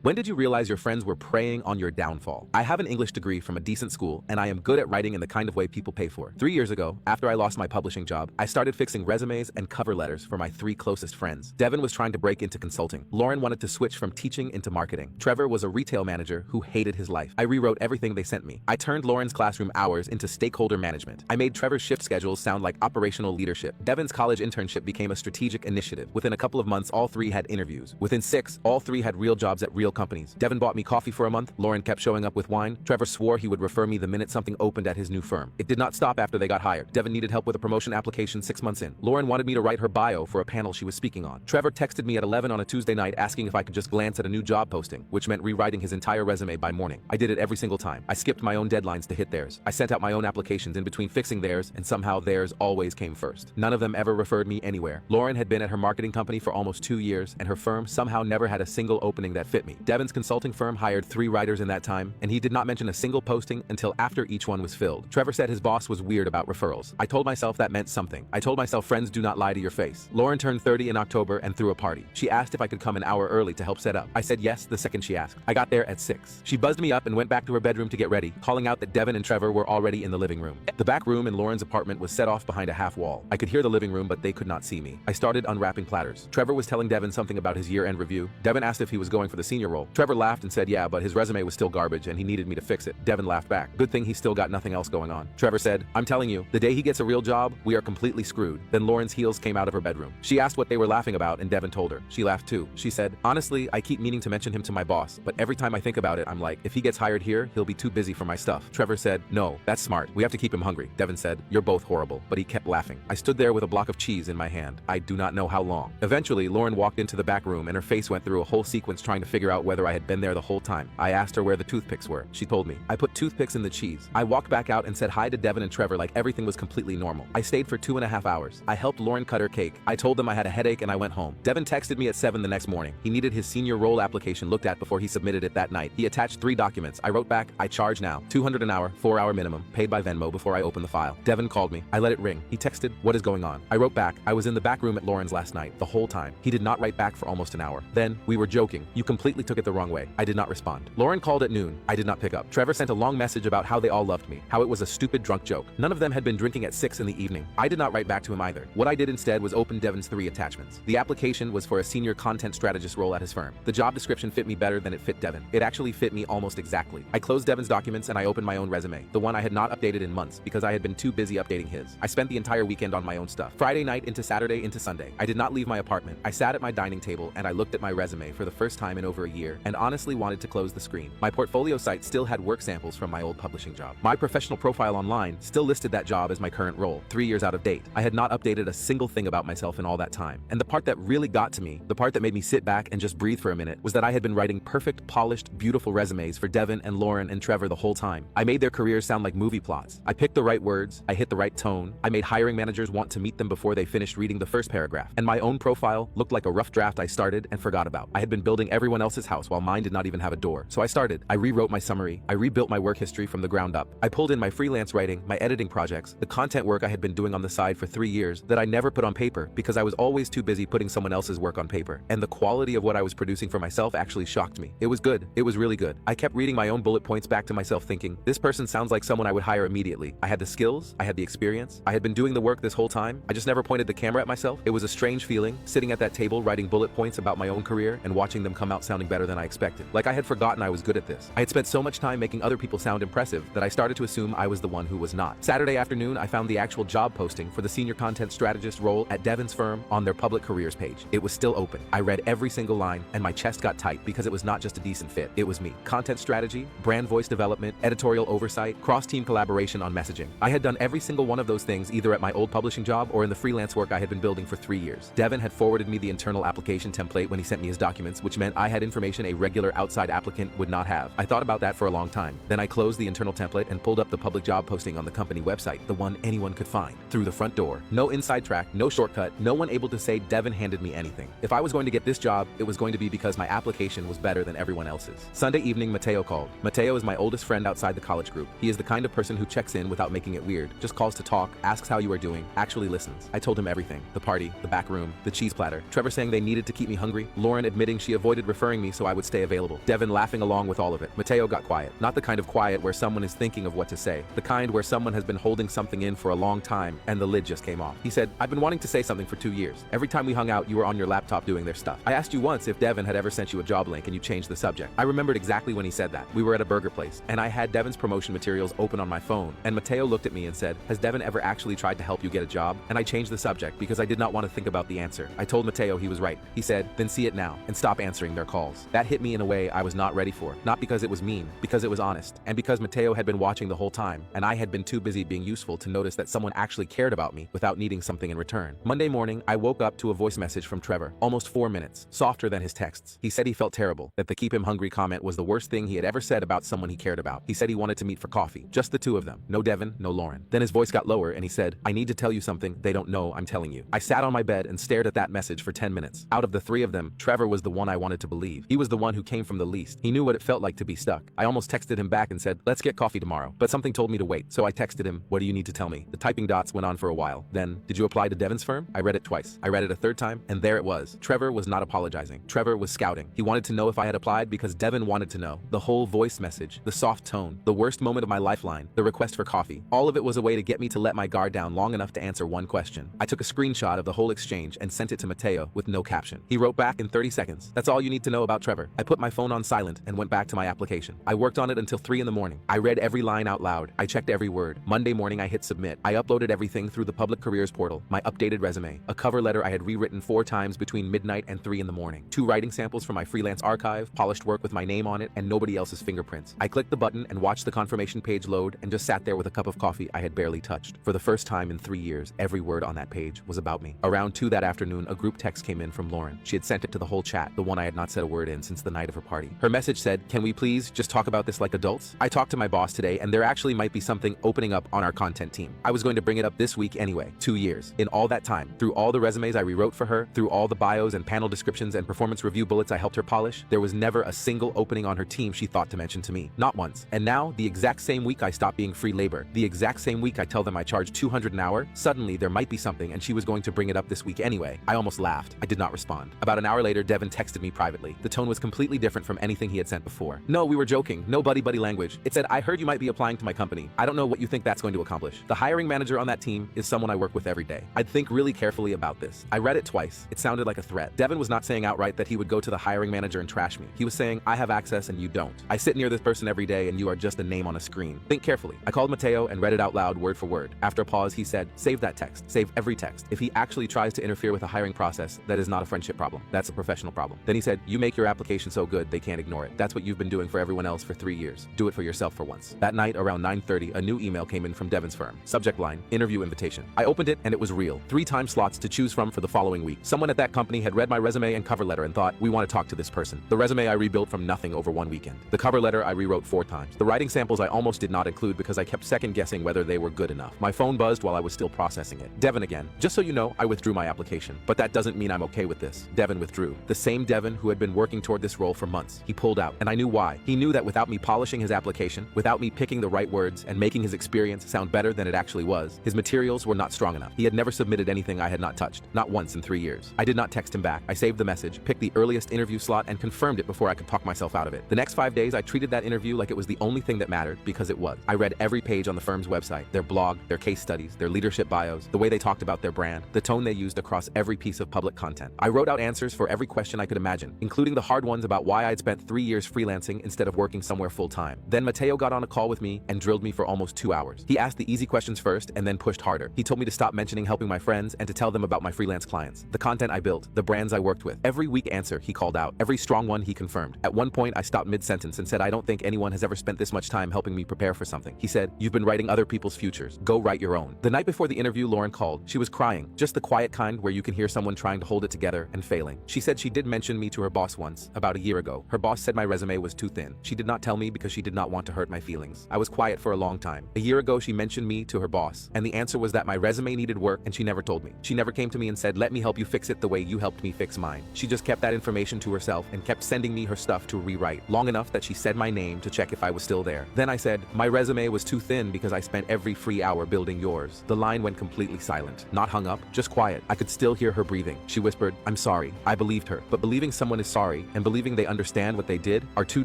When did you realize your friends were preying on your downfall? I have an English degree from a decent school, and I am good at writing in the kind of way people pay for. 3 years ago, after I lost my publishing job, I started fixing resumes and cover letters for my 3 closest friends. Devin was trying to break into consulting. Lauren wanted to switch from teaching into marketing. Trevor was a retail manager who hated his life. I rewrote everything they sent me. I turned Lauren's classroom hours into stakeholder management. I made Trevor's shift schedules sound like operational leadership. Devin's college internship became a strategic initiative. Within a couple of months, all 3 had interviews. Within 6, all 3 had real jobs at real companies. Devin bought me coffee for a month. Lauren kept showing up with wine. Trevor swore he would refer me the minute something opened at his new firm. It did not stop after they got hired. Devin needed help with a promotion application 6 months in. Lauren wanted me to write her bio for a panel she was speaking on. Trevor texted me at 11 on a Tuesday night asking if I could just glance at a new job posting, which meant rewriting his entire resume by morning. I did it every single time. I skipped my own deadlines to hit theirs. I sent out my own applications in between fixing theirs, and somehow theirs always came first. None of them ever referred me anywhere. Lauren had been at her marketing company for almost 2 years, and her firm somehow never had a single opening that fit me. Devin's consulting firm hired 3 writers in that time, and he did not mention a single posting until after each one was filled. Trevor said his boss was weird about referrals. I told myself that meant something. I told myself friends do not lie to your face. Lauren turned 30 in October and threw a party. She asked if I could come an hour early to help set up. I said yes the second she asked. I got there at 6. She buzzed me up and went back to her bedroom to get ready, calling out that Devin and Trevor were already in the living room. The back room in Lauren's apartment was set off behind a half wall. I could hear the living room, but they could not see me. I started unwrapping platters. Trevor was telling Devin something about his year-end review. Devin asked if he was going for the senior role. Trevor laughed and said yeah, but his resume was still garbage and he needed me to fix it. Devin laughed back. Good thing he still got nothing else going on. Trevor said, I'm telling you, the day he gets a real job, we are completely screwed. Then Lauren's heels came out of her bedroom. She asked what they were laughing about and Devin told her. She laughed too. She said, honestly, I keep meaning to mention him to my boss, but every time I think about it, I'm like, if he gets hired here, he'll be too busy for my stuff. Trevor said, no, that's smart. We have to keep him hungry. Devin said, you're both horrible, but he kept laughing. I stood there with a block of cheese in my hand. I do not know how long. Eventually, Lauren walked into the back room and her face went through a whole sequence trying to figure out whether I had been there the whole time. I asked her where the toothpicks were. She told me. I put toothpicks in the cheese. I walked back out and said hi to Devin and Trevor like everything was completely normal. I stayed for 2.5 hours. I helped Lauren cut her cake. I told them I had a headache and I went home. Devin texted me at 7 the next morning. He needed his senior role application looked at before he submitted it that night. He attached 3 documents. I wrote back, I charge now. $200 an hour, 4-hour minimum, paid by Venmo before I opened the file. Devin called me. I let it ring. He texted, what is going on? I wrote back, I was in the back room at Lauren's last night, the whole time. He did not write back for almost an hour. Then, we were joking. You completely took it the wrong way. I did not respond. Lauren called at noon. I did not pick up. Trevor sent a long message about how they all loved me, how it was a stupid drunk joke. None of them had been drinking at 6 in the evening. I did not write back to him either. What I did instead was open Devin's 3 attachments. The application was for a senior content strategist role at his firm. The job description fit me better than it fit Devin. It actually fit me almost exactly. I closed Devin's documents and I opened my own resume, the one I had not updated in months because I had been too busy updating his. I spent the entire weekend on my own stuff. Friday night into Saturday into Sunday. I did not leave my apartment. I sat at my dining table and I looked at my resume for the first time in over a year and honestly wanted to close the screen. My portfolio site still had work samples from my old publishing job. My professional profile online still listed that job as my current role, 3 years out of date. I had not updated a single thing about myself in all that time. And the part that really got to me, the part that made me sit back and just breathe for a minute, was that I had been writing perfect, polished, beautiful resumes for Devin and Lauren and Trevor the whole time. I made their careers sound like movie plots. I picked the right words, I hit the right tone, I made hiring managers want to meet them before they finished reading the first paragraph. And my own profile looked like a rough draft I started and forgot about. I had been building everyone else's house while mine did not even have a door. So I started. I rewrote my summary. I rebuilt my work history from the ground up. I pulled in my freelance writing, my editing projects, the content work I had been doing on the side for 3 years that I never put on paper because I was always too busy putting someone else's work on paper. And the quality of what I was producing for myself actually shocked me. It was good. It was really good. I kept reading my own bullet points back to myself thinking, this person sounds like someone I would hire immediately. I had the skills, I had the experience, I had been doing the work this whole time. I just never pointed the camera at myself. It was a strange feeling, sitting at that table writing bullet points about my own career and watching them come out sounding better than I expected. Like I had forgotten I was good at this. I had spent so much time making other people sound impressive that I started to assume I was the one who was not. Saturday afternoon, I found the actual job posting for the senior content strategist role at Devin's firm on their public careers page. It was still open. I read every single line and my chest got tight because it was not just a decent fit. It was me. Content strategy, brand voice development, editorial oversight, cross-team collaboration on messaging. I had done every single one of those things either at my old publishing job or in the freelance work I had been building for 3 years. Devin had forwarded me the internal application template when he sent me his documents, which meant I had information a regular outside applicant would not have. I thought about that for a long time. Then I closed the internal template and pulled up the public job posting on the company website, the one anyone could find. Through the front door. No inside track, no shortcut, no one able to say Devin handed me anything. If I was going to get this job, it was going to be because my application was better than everyone else's. Sunday evening, Mateo called. Mateo is my oldest friend outside the college group. He is the kind of person who checks in without making it weird, just calls to talk, asks how you are doing, actually listens. I told him everything. The party, the back room, the cheese platter, Trevor saying they needed to keep me hungry, Lauren admitting she avoided referring me so I would stay available. Devin laughing along with all of it. Mateo got quiet. Not the kind of quiet where someone is thinking of what to say. The kind where someone has been holding something in for a long time and the lid just came off. He said, I've been wanting to say something for 2 years. Every time we hung out, you were on your laptop doing their stuff. I asked you once if Devin had ever sent you a job link and you changed the subject. I remembered exactly when he said that. We were at a burger place and I had Devin's promotion materials open on my phone and Mateo looked at me and said, has Devin ever actually tried to help you get a job? And I changed the subject because I did not want to think about the answer. I told Mateo he was right. He said, then see it now and stop answering their calls. That hit me in a way I was not ready for. Not because it was mean, because it was honest. And because Mateo had been watching the whole time and I had been too busy being useful to notice that someone actually cared about me without needing something in return. Monday morning, I woke up to a voice message from Trevor, almost 4 minutes, softer than his texts. He said he felt terrible, that the keep him hungry comment was the worst thing he had ever said about someone he cared about. He said he wanted to meet for coffee, just the two of them, no Devin, no Lauren. Then his voice got lower and he said, I need to tell you something they don't know I'm telling you. I sat on my bed and stared at that message for 10 minutes. Out of the three of them, Trevor was the one I wanted to believe. He was the one who came from the least. He knew what it felt like to be stuck. I almost texted him back and said, let's get coffee tomorrow. But something told me to wait. So I texted him, what do you need to tell me? The typing dots went on for a while. Then, did you apply to Devin's firm? I read it twice. I read it a third time, and there it was. Trevor was not apologizing. Trevor was scouting. He wanted to know if I had applied because Devin wanted to know. The whole voice message, the soft tone, the worst moment of my lifeline, the request for coffee. All of it was a way to get me to let my guard down long enough to answer one question. I took a screenshot of the whole exchange and sent it to Mateo with no caption. He wrote back in 30 seconds. That's all you need to know about Trevor. I put my phone on silent and went back to my application. I worked on it until 3 in the morning. I read every line out loud. I checked every word. Monday morning I hit submit. I uploaded everything through the public careers portal, my updated resume, a cover letter I had rewritten 4 times between midnight and 3 in the morning, 2 writing samples from my freelance archive, polished work with my name on it and nobody else's fingerprints. I clicked the button and watched the confirmation page load and just sat there with a cup of coffee I had barely touched. For the first time in 3 years, every word on that page was about me. Around 2 that afternoon, a group text came in from Lauren. She had sent it to the whole chat, the one I had not said a word in since the night of her party. Her message said, can we please just talk about this like adults? I talked to my boss today and there actually might be something opening up on our content team. I was going to bring it up this week anyway. 2 years. In all that time, through all the resumes I rewrote for her, through all the bios and panel descriptions and performance review bullets I helped her polish, there was never a single opening on her team she thought to mention to me. Not once. And now, the exact same week I stopped being free labor, the exact same week I tell them I charge $200 an hour, suddenly there might be something and she was going to bring it up this week anyway. I almost laughed. I did not respond. About an hour later, Devin texted me privately. The tone was completely different from anything he had sent before. No, we were joking. No buddy-buddy language. It said, I heard you might be applying to my company. I don't know what you think that's going to accomplish. The hiring manager on that team is someone I work with every day. I'd think really carefully about this. I read it twice. It sounded like a threat. Devin was not saying outright that he would go to the hiring manager and trash me. He was saying, I have access and you don't. I sit near this person every day and you are just a name on a screen. Think carefully. I called Mateo and read it out loud word for word. After a pause, he said, save that text. Save every text. If he actually tries to interfere with a hiring process, that is not a friendship problem. That's a professional problem. Then he said, you make your application so good they can't ignore it. That's what you've been doing for everyone else for 3 years. Do it for yourself for once. That night around 9:30, a new email came in from Devin's firm. Subject line, interview invitation. I opened it and it was real. 3 time slots to choose from for the following week. Someone at that company had read my resume and cover letter and thought, we want to talk to this person. The resume I rebuilt from nothing over 1 weekend. The cover letter I rewrote 4 times. The writing samples I almost did not include because I kept second guessing whether they were good enough. My phone buzzed while I was still processing it. Devin again. Just so you know, I withdrew my application. But that doesn't mean I'm okay with this. Devin withdrew. The same Devin who had been working toward this role for months. He pulled out, and I knew why. He knew that without me polishing his application, without me picking the right words and making his experience sound better than it actually was, his materials were not strong enough. He had never submitted anything I had not touched. Not once in 3 years. I did not text him back. I saved the message, picked the earliest interview slot, and confirmed it before I could talk myself out of it. The next 5 days, I treated that interview like it was the only thing that mattered, because it was. I read every page on the firm's website, their blog, their case studies, their leadership bios, the way they talked about their brand, the tone they used across every piece of public content. I wrote out answers for every question I could imagine, including the hard ones about why I'd spent 3 years freelancing instead of working somewhere full-time. Then Mateo got on a call with me and drilled me for almost 2 hours. He asked the easy questions first and then pushed harder. He told me to stop mentioning helping my friends and to tell them about my freelance clients, the content I built, the brands I worked with. Every weak answer he called out, every strong one he confirmed. At one point, I stopped mid-sentence and said, I don't think anyone has ever spent this much time helping me prepare for something. He said, you've been writing other people's futures. Go write your own. The night before the interview, Lauren called. She was crying, just the quiet kind where you can hear someone trying to hold it together and failing. She said she did mention me to her boss once, about a year ago. Her boss said my resume was too thin. She did not tell me because she did not want to hurt my feelings. I was quiet for a long time. A year ago, she mentioned me to her boss, and the answer was that my resume needed work and she never told me. She never came to me and said, let me help you fix it the way you helped me fix mine. She just kept that information to herself and kept sending me her stuff to rewrite, long enough that she said my name to check if I was still there. Then I said, my resume was too thin because I spent every free hour building yours. The line went completely silent. Not hung up, just quiet. I could still hear her breathing. She whispered, I'm sorry. I believed her. But believing someone is sorry sorry and believing they understand what they did are two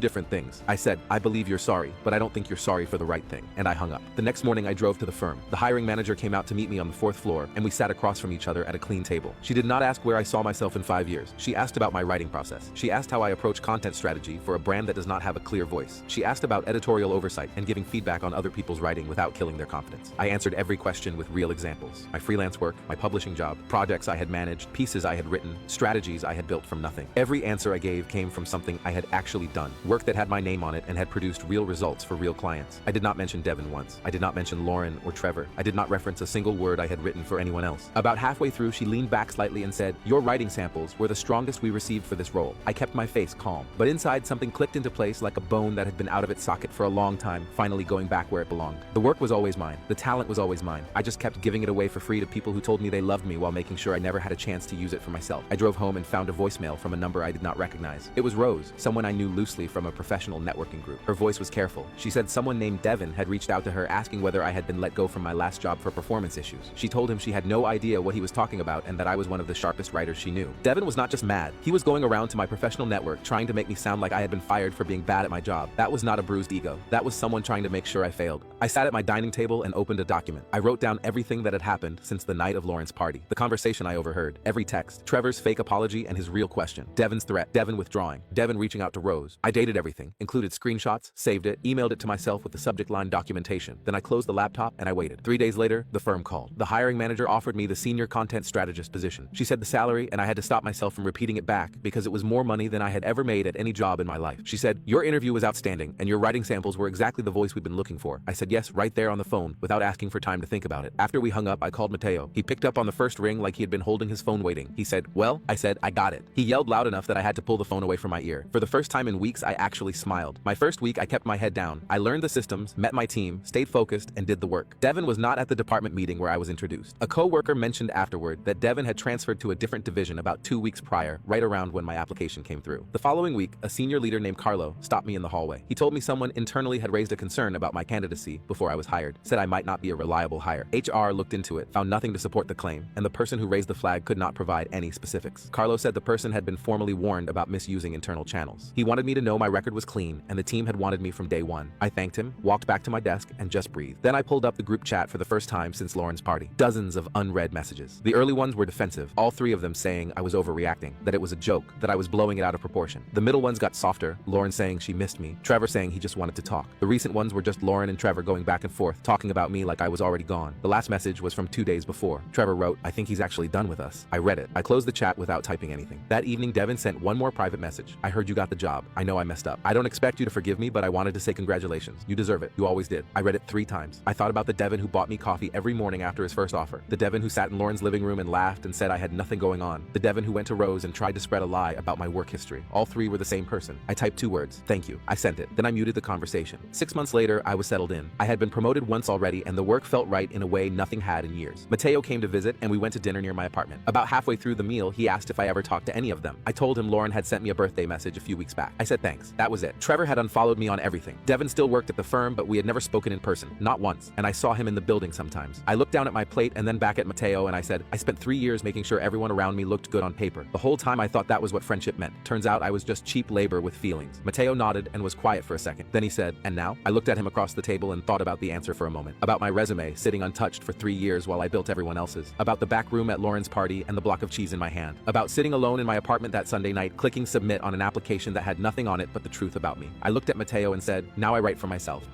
different things. I said, I believe you're sorry, but I don't think you're sorry for the right thing. And I hung up. The next morning I drove to the firm. The hiring manager came out to meet me on the 4th floor, and we sat across from each other at a clean table. She did not ask where I saw myself in 5 years. She asked about my writing process. She asked how I approach content strategy for a brand that does not have a clear voice. She asked about editorial oversight and giving feedback on other people's writing without killing their confidence. I answered every question with real examples. My freelance work, my publishing job, projects I had managed, pieces I had written, strategies I had built from nothing. Every answer I gave came from something I had actually done, work that had my name on it and had produced real results for real clients. I did not mention Devin once. I did not mention Lauren or Trevor. I did not reference a single word I had written for anyone else. About halfway through, she leaned back slightly and said, "Your writing samples were the strongest we received for this role." I kept my face calm, but inside something clicked into place like a bone that had been out of its socket for a long time, finally going back where it belonged. The work was always mine. The talent was always mine. I just kept giving it away for free to people who told me they loved me while making sure I never had a chance to use it for myself. I drove home and found a voicemail from a number I did not recognize. It was Rose, someone I knew loosely from a professional networking group. Her voice was careful. She said someone named Devin had reached out to her asking whether I had been let go from my last job for performance issues. She told him she had no idea what he was talking about and that I was one of the sharpest writers she knew. Devin was not just mad. He was going around to my professional network trying to make me sound like I had been fired for being bad at my job. That was not a bruised ego. That was someone trying to make sure I failed. I sat at my dining table and opened a document. I wrote down everything that had happened since the night of Lauren's party. The conversation I overheard. Every text. Trevor's fake apology and his real question. Devin's threat. Devin withdrawing. Devin reaching out to Rose. I dated everything. Included screenshots, saved it, emailed it to myself with the subject line documentation. Then I closed the laptop and I waited. 3 days later, the firm called. The hiring manager offered me the senior content strategist position. She said the salary, and I had to stop myself from repeating it back because it was more money than I had ever made at any job in my life. She said, "Your interview was outstanding and your writing samples were exactly the voice we've been looking for." I said yes right there on the phone without asking for time to think about it. After we hung up, I called Mateo. He picked up on the first ring like he had been holding his phone waiting. He said, "Well?" I said, "I got it." He yelled loud enough that I had to pull the phone away from my ear. For the first time in weeks, I actually smiled. My first week, I kept my head down. I learned the systems, met my team, stayed focused, and did the work. Devin was not at the department meeting where I was introduced. A co-worker mentioned afterward that Devin had transferred to a different division about 2 weeks prior, right around when my application came through. The following week, a senior leader named Carlo stopped me in the hallway. He told me someone internally had raised a concern about my candidacy before I was hired, said I might not be a reliable hire. HR looked into it, found nothing to support the claim, and the person who raised the flag could not provide any specifics. Carlo said the person had been formally warned about misusing internal channels. He wanted me to know my record was clean, and the team had wanted me from day one. I thanked him, walked back to my desk, and just breathed. Then I pulled up the group chat for the first time since Lauren's party. Dozens of unread messages. The early ones were defensive, all 3 of them saying I was overreacting, that it was a joke, that I was blowing it out of proportion. The middle ones got softer, Lauren saying she missed me, Trevor saying he just wanted to talk. The recent ones were just Lauren and Trevor going back and forth, talking about me like I was already gone. The last message was from 2 days before. Trevor wrote, "I think he's actually done with us." I read it. I closed the chat without typing anything. That evening, Devin sent one more private message. "I heard you got the job. I know I messed up. I don't expect you to forgive me, but I wanted to say congratulations. You deserve it. You always did." I read it 3 times. I thought about the Devin who bought me coffee every morning after his first offer. The Devin who sat in Lauren's living room and laughed and said I had nothing going on. The Devin who went to Rose and tried to spread a lie about my work history. All 3 were the same person. I typed 2 words. "Thank you." I sent it. Then I muted the conversation. 6 months later, I was settled in. I had been promoted once already and the work felt right in a way nothing had in years. Mateo came to visit and we went to dinner near my apartment. About halfway through the meal, he asked if I ever talked to any of them. I told him Lauren had sent me a birthday message a few weeks back. I said thanks. That was it. Trevor had unfollowed me on everything. Devin still worked at the firm, but we had never spoken in person. Not once. And I saw him in the building sometimes. I looked down at my plate and then back at Mateo and I said, "I spent 3 years making sure everyone around me looked good on paper. The whole time I thought that was what friendship meant. Turns out I was just cheap labor with feelings." Mateo nodded and was quiet for a second. Then he said, "And now?" I looked at him across the table and thought about the answer for a moment. About my resume sitting untouched for 3 years while I built everyone else's. About the back room at Lauren's party and the block of cheese in my hand. About sitting alone in my apartment that Sunday night clicking submit on an application that had nothing on it but the truth about me. I looked at Mateo and said, "Now I write for myself."